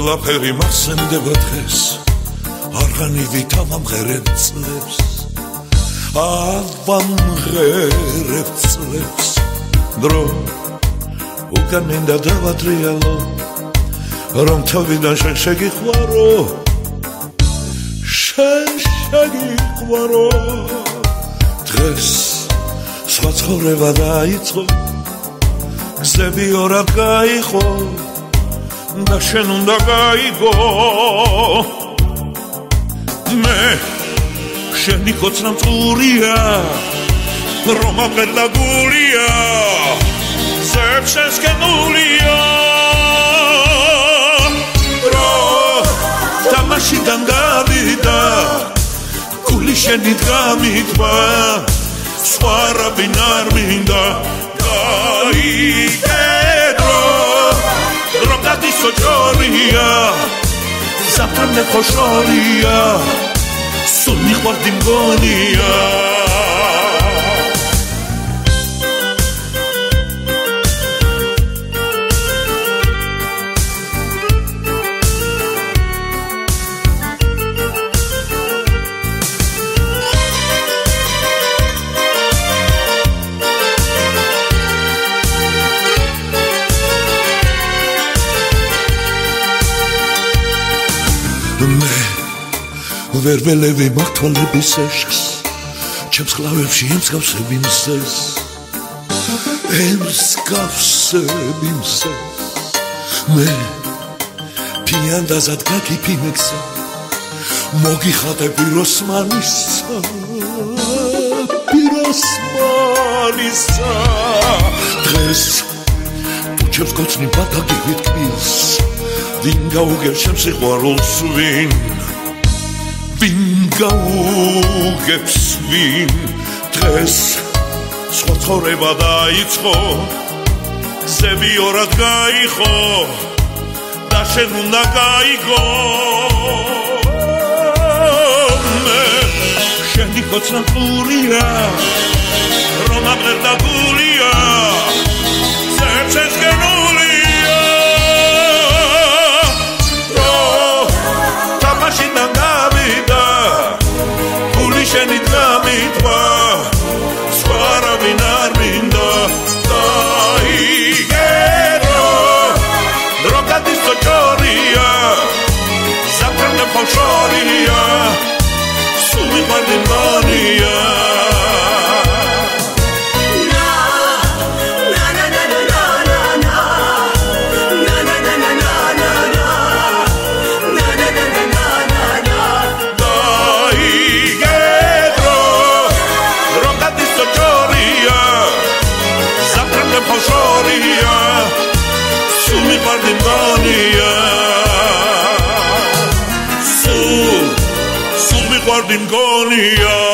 ყველაფერი მახსენდება დღეს არღანივით ავამღერებ წლებს ავამღერებ წლებს დრო უკან მინდა დავატრიალო რომ თავიდან შენ შეგიყვარო შენ შეგიყვარო დღეს სხვა ცხოვრება დაიწყო გზები ორად გაიყო და შენ უნდა გაიგო მე შენი ხოცნა მწურია რომ ამღერდა გულია ზებ შესკენულია თამაშიდან გავიდა გული შენი გამიტვა სხვა რაბინ არ მინდა გაიგედრო რომ გადისო ჯორია ზაფრანე ხოშორია სულ მიყვარდი მგონია ვერ ველევი მართვალების ეშქს ჩემს კლავებში ემსგავსები მზეს ემსგავსები მზეს მე ფიანდაზად გაგიფინექსა მოგიხატე პიროსმანისა დღეს თუ ჩემს კოცნი ბათაგი ვიტკბილს ვინ გაუგებ ჩემს სიყვარულს ვინ გაუგებს ვინ დღეს სხვა ცხოვრება დაიწყო გზები ორად გაიყო და შენ უნდა გაიგო მე შენი ხოცნა მწურია რომ ამღერდა გულია ზებ შესკენულია თამაშიდან გავიდა გული შენი გამიტვა სხვა რაბინ არ მინდა გაიგერო რომ გადისო ჯორია ზაფრანე ხოშორია სულ მიყვარდი მგონია Guardi in gonia